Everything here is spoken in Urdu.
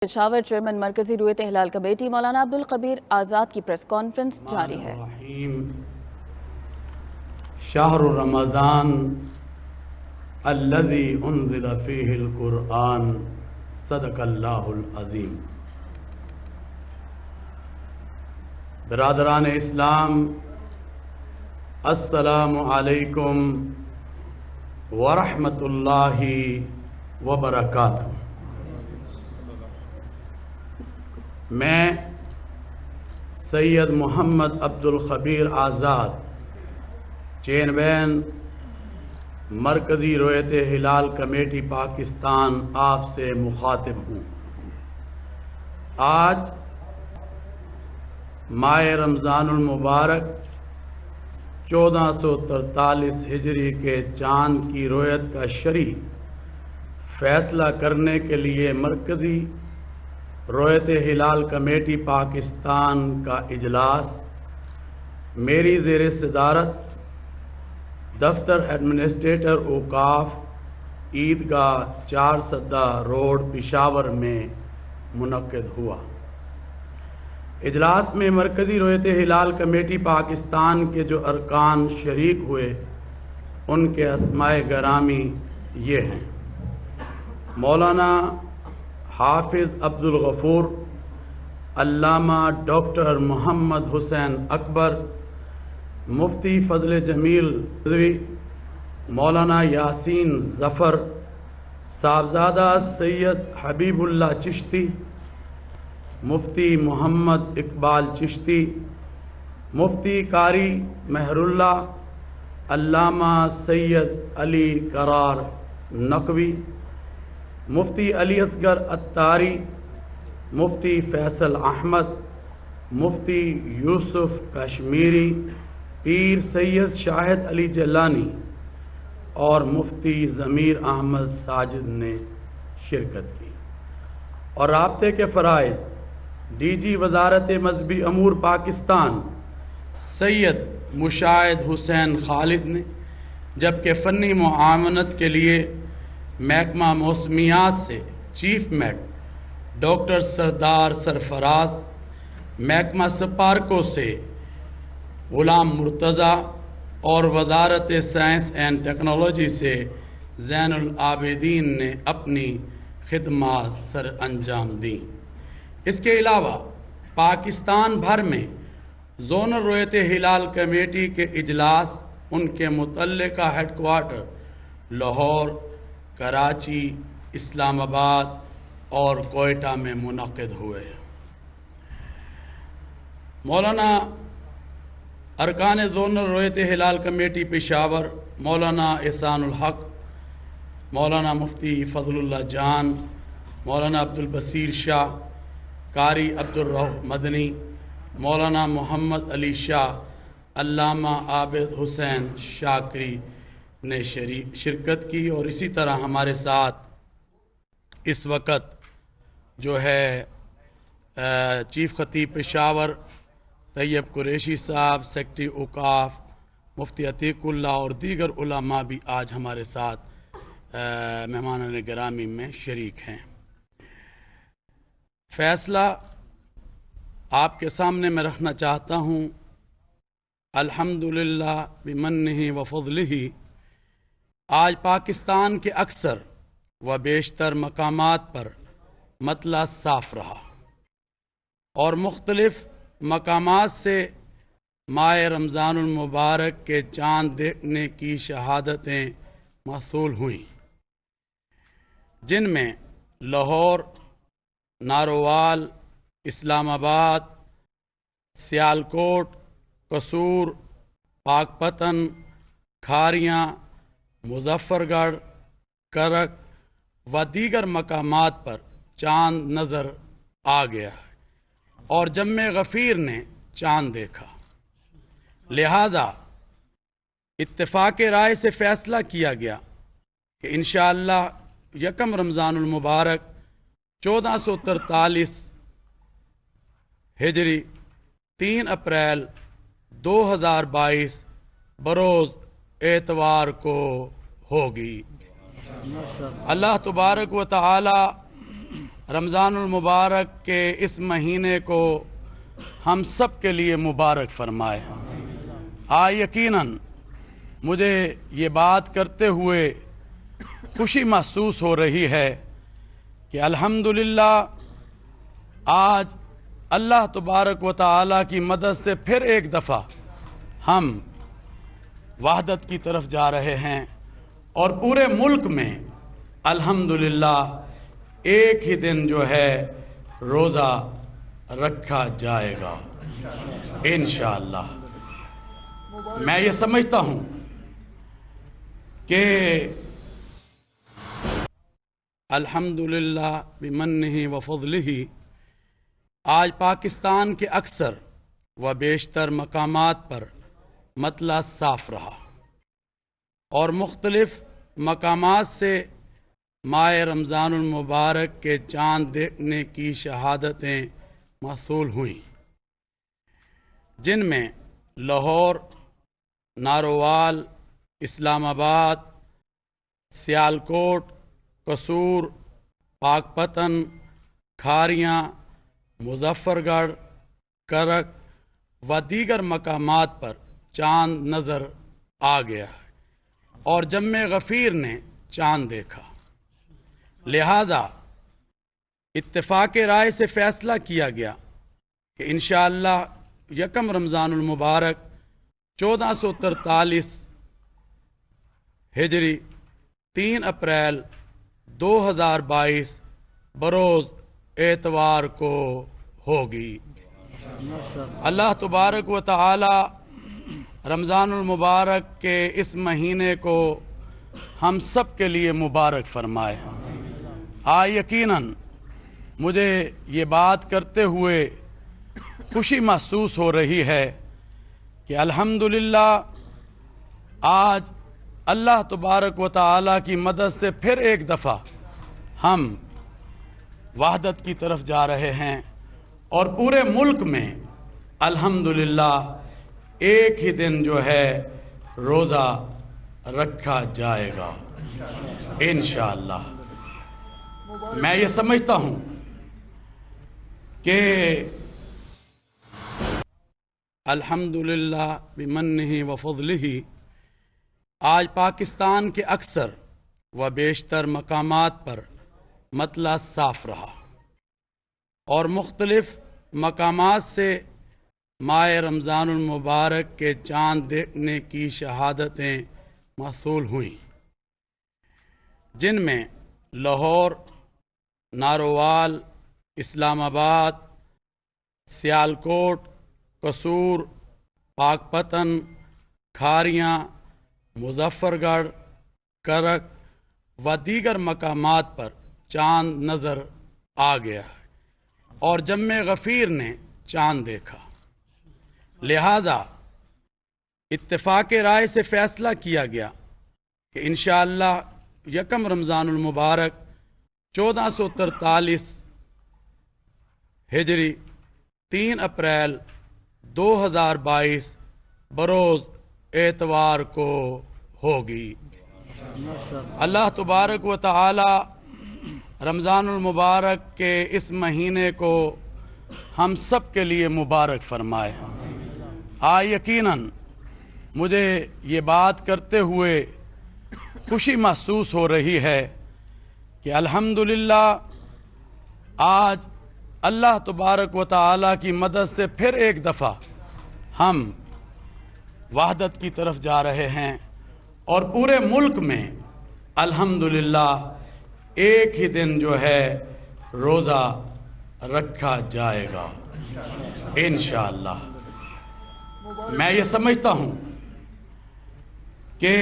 پشاور چیئرمین مرکزی رویت ہلال کمیٹی مولانا عبدالقبیر آزاد کی پریس کانفرنس جاری ہے۔ شہر رمضان الذی انزل فیہ القرآن صدق اللہ العظیم۔ برادران اسلام، السلام علیکم ورحمۃ اللہ وبرکاتہ۔ میں سید محمد عبدالقبیر آزاد چیئرمین مرکزی رویت ہلال کمیٹی پاکستان آپ سے مخاطب ہوں۔ آج ماہ رمضان المبارک 1443 ہجری کے چاند کی رویت کا شرعی فیصلہ کرنے کے لیے مرکزی رویت ہلال کمیٹی پاکستان کا اجلاس میری زیر صدارت دفتر ایڈمنسٹریٹر اوقاف عیدگاہ 4 سدہ روڈ پشاور میں منعقد ہوا۔ اجلاس میں مرکزی رویت ہلال کمیٹی پاکستان کے جو ارکان شریک ہوئے ان کے اسماء گرامی یہ ہیں: مولانا حافظ عبدالغفور، علامہ ڈاکٹر محمد حسین اکبر، مفتی فضل جمیل رضوی، مولانا یاسین ظفر، صاحبزادہ سید حبیب اللہ چشتی، مفتی محمد اقبال چشتی، مفتی قاری مہر اللہ، علامہ سید علی قرار نقوی، مفتی علی اصغر اتاری، مفتی فیصل احمد، مفتی یوسف کشمیری، پیر سید شاہد علی جیلانی اور مفتی ضمیر احمد ساجد نے شرکت کی۔ اور رابطے کے فرائض ڈی جی وزارت مذہبی امور پاکستان سید مشاہد حسین خالد نے، جبکہ فنی معاونت کے لیے محکمہ موسمیات سے چیف میٹ ڈاکٹر سردار سرفراز، محکمہ سپارکو سے غلام مرتضیٰ اور وزارت سائنس اینڈ ٹیکنالوجی سے زین العابدین نے اپنی خدمات سر انجام دیں۔ اس کے علاوہ پاکستان بھر میں زونل رویت ہلال کمیٹی کے اجلاس ان کے متعلقہ ہیڈ کوارٹر لاہور، کراچی، اسلام آباد اور کوئٹہ میں منعقد ہوئے۔ مولانا ارکان زونل رویت ہلال کمیٹی پشاور مولانا احسان الحق، مولانا مفتی فضل اللہ جان، مولانا عبدالبصیر شاہ، قاری عبدالرؤف مدنی، مولانا محمد علی شاہ، علامہ عابد حسین شاکری نے شرکت کی، اور اسی طرح ہمارے ساتھ اس وقت جو ہے چیف خطیب پشاور طیب قریشی صاحب، سیکرٹری اوقاف مفتی عتیق اللہ اور دیگر علماء بھی آج ہمارے ساتھ مہمانان گرامی میں شریک ہیں۔ فیصلہ آپ کے سامنے میں رکھنا چاہتا ہوں۔ الحمدللہ بمنہ وفضلہ آج پاکستان کے اکثر و بیشتر مقامات پر مطلع صاف رہا اور مختلف مقامات سے ماہ رمضان المبارک کے چاند دیکھنے کی شہادتیں محصول ہوئیں، جن میں لاہور، نارووال، اسلام آباد، سیالکوٹ، قصور، پاک پتن، کھاریاں، مظفر گڑھ، کرک و دیگر مقامات پر چاند نظر آ گیا ہے اور جم غفیر نے چاند دیکھا۔ لہذا اتفاق رائے سے فیصلہ کیا گیا کہ انشاءاللہ یکم رمضان المبارک 1443 ہجری 3 اپریل 2022 بروز اتوار کو ہوگی۔ اللہ تبارک و تعالی رمضان المبارک کے اس مہینے کو ہم سب کے لیے مبارک فرمائے۔ یقیناً مجھے یہ بات کرتے ہوئے خوشی محسوس ہو رہی ہے کہ الحمدللہ آج اللہ تبارک و تعالیٰ کی مدد سے پھر ایک دفعہ ہم وحدت کی طرف جا رہے ہیں، اور پورے ملک میں الحمدللہ ایک ہی دن جو ہے روزہ رکھا جائے گا انشاءاللہ۔ میں یہ سمجھتا ہوں کہ الحمدللہ بمنہ و فضلہ آج پاکستان کے اکثر و بیشتر مقامات پر مطلع صاف رہا، اور مختلف مقامات سے ماہ رمضان المبارک کے چاند دیکھنے کی شہادتیں موصول ہوئیں، جن میں لاہور، نارووال، اسلام آباد، سیالکوٹ، قصور، پاک پتن، کھاریاں، مظفر گڑھ، کرک و دیگر مقامات پر چاند نظر آ گیا اور جمع غفیر نے چاند دیکھا۔ لہذا اتفاق رائے سے فیصلہ کیا گیا کہ انشاءاللہ یکم رمضان المبارک 1443 ہجری 3 اپریل 2022 بروز اتوار کو ہوگی۔ اللہ تبارک و تعالی رمضان المبارک کے اس مہینے کو ہم سب کے لیے مبارک فرمائے۔ یقیناً مجھے یہ بات کرتے ہوئے خوشی محسوس ہو رہی ہے کہ الحمدللہ آج اللہ تبارک و تعالیٰ کی مدد سے پھر ایک دفعہ ہم وحدت کی طرف جا رہے ہیں، اور پورے ملک میں الحمدللہ ایک ہی دن جو ہے روزہ رکھا جائے گا انشاءاللہ۔ میں یہ سمجھتا ہوں کہ الحمدللہ بمنہ و فضلہ آج پاکستان کے اکثر و بیشتر مقامات پر مطلع صاف رہا، اور مختلف مقامات سے ماہ رمضان المبارک کے چاند دیکھنے کی شہادتیں موصول ہوئیں، جن میں لاہور، نارووال، اسلام آباد، سیالکوٹ، قصور، پاک پتن، کھاریاں، مظفر گڑھ، کرک و دیگر مقامات پر چاند نظر آ گیا اور جمع غفیر نے چاند دیکھا۔ لہذا اتفاق رائے سے فیصلہ کیا گیا کہ انشاءاللہ یکم رمضان المبارک 1443 ہجری 3 اپریل 2022 بروز اتوار کو ہوگی۔ اللہ تبارک و تعالی رمضان المبارک کے اس مہینے کو ہم سب کے لیے مبارک فرمائے۔ یقیناً مجھے یہ بات کرتے ہوئے خوشی محسوس ہو رہی ہے کہ الحمدللہ آج اللہ تبارک و تعالیٰ کی مدد سے پھر ایک دفعہ ہم وحدت کی طرف جا رہے ہیں، اور پورے ملک میں الحمدللہ ایک ہی دن جو ہے روزہ رکھا جائے گا انشاءاللہ۔ میں یہ سمجھتا ہوں کہ